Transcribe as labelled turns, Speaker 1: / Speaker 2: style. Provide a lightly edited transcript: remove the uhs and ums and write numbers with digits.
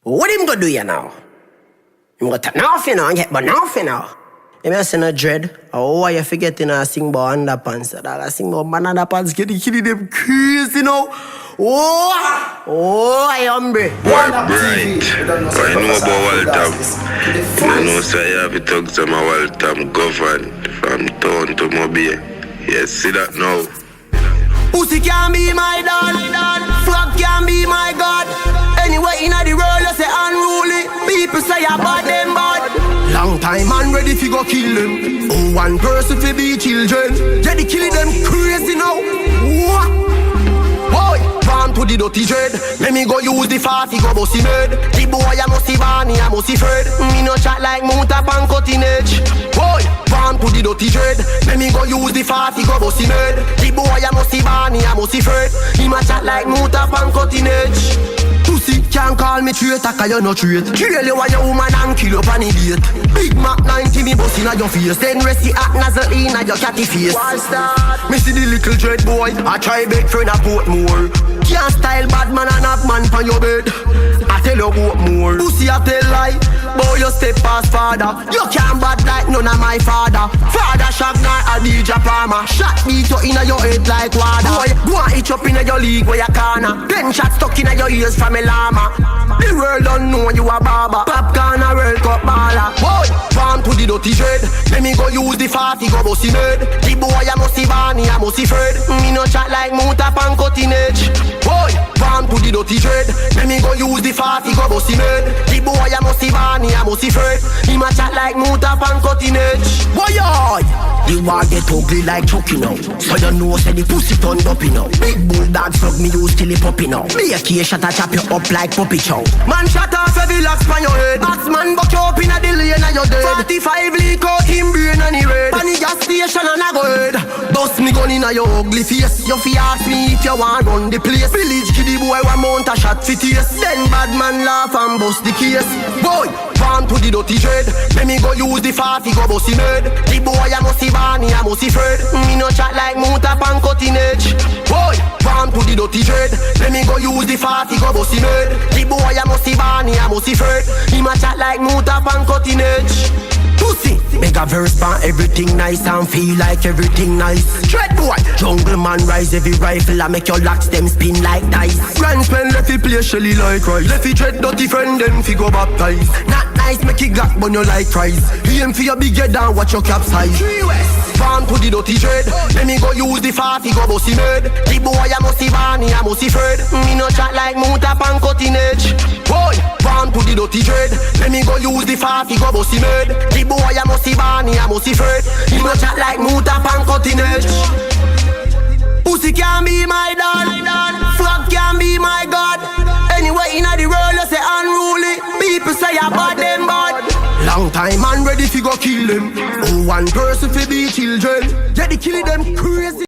Speaker 1: What him go do you now? Him go turn off you now and get but off you now. You may say no dread. Oh, why you forgetting to sing about underpants? I sing about man underpants, get the kitty them crazy now. Oh, I hombre.
Speaker 2: What bright? I know about Waltham. I know say I have to talk to my Waltham govern from town to Mobile. Yes, see that now.
Speaker 1: Pussy can be my dad, fuck can be my god. Anywhere in the world you say unruly, people say I bad them bad. Long time man ready fi go kill them. Oh, one person fi be children. Yeah, they killing them crazy now. What? Boy, born to the dirty dread. Let me go use the fatty go bossy mad. The boy I must see Barney, I must see Fred. Me no chat like Muta pan cutting edge. Boy, born to the dirty dread. Let me go use the fatty go bossy mad. The boy I must see Barney, I must see Fred. He ma chat like Muta pan cutting edge. Pussy can't call me traitor cause you no traitor. Trail you a your woman and kill up on a date. Big Mac 90 me bust inna your face. Then rest the act nozzle inna your catty face. Me see the little dread boy I try beg friend a put more. Can't style bad man and have man pon your bed. I tell you what more. Pussy I tell lie. Boy you step past father. You can't bad like none of my father. Father shot night a DJ Palmer. Shot beat you inna your head like water. Boy go and itch up inna your league where you corner. 10 shots stuck inna your ears from a llama. The world don't know you a barber. Popcaan a World Cup baller. Boy, born to the dirty dread. Let me go use the fatty go bossy mad. The boy I must see Barney, I must see Fred. Me no chat like Muta pan cutting edge. Boy, born to the dirty dread. Let me go use the fatty go bossy mad. The boy I must see Barney, I must see Fred. He ma chat like Muta pan cutting edge. Boy, the war get ugly like Chucky now. So you know say the pussy turned up now. Big bulldog slug me use till it poppy now. Me a key shot a chop you up like puppy chow. Man shot off every locks on your head. Batsman buck you up in a the lane and you're dead. 45 leak out him brain and he red. Pan the gas station and I go head. Bust me gun in a your ugly face. You fi ask me if you want run the place. Village kiddie boy want mount a shot fi taste. Then bad man laugh and bust the case. Boy, born to the dirty dread. Let me go use the fatty go bossy mad. The boy I must see Barney, I must see Fred. Me no chat like Muta pan cutting edge. Boy, born to the dirty dread. Let me go use the fatty go bossy mad. The boy I must see Barney, I must see Fred. He ma chat like Muta pan cutting edge. Pussy, make a verse pan everything nice and feel like everything nice. Dread boy, jungle man rise every rifle and make your locks them spin like dice. Grand spend left fi play Shelly like rice. Left fi dread dirty friend then fi go baptize. Not nice make it glock but you like fries. Aim for your big head and watch your capsize. Born to the dirty dread. Let me go use the fatty go bossy mad. The boy I must see Barney, I must see Fred. Me no chat like Muta pan cutting edge. Boy, born to the dirty dread. Let me go use the fatty go bossy mad. The boy I must see Barney, I must see Fred. He no chat like Muta pan cutting edge. Pussy can be my dad, fuck can be my god. Anywhere in the world you say unruly, people say I bad them bad. Long time man ready fi go kill them. Oh, one person fi be children. Yeah, they killing them crazy.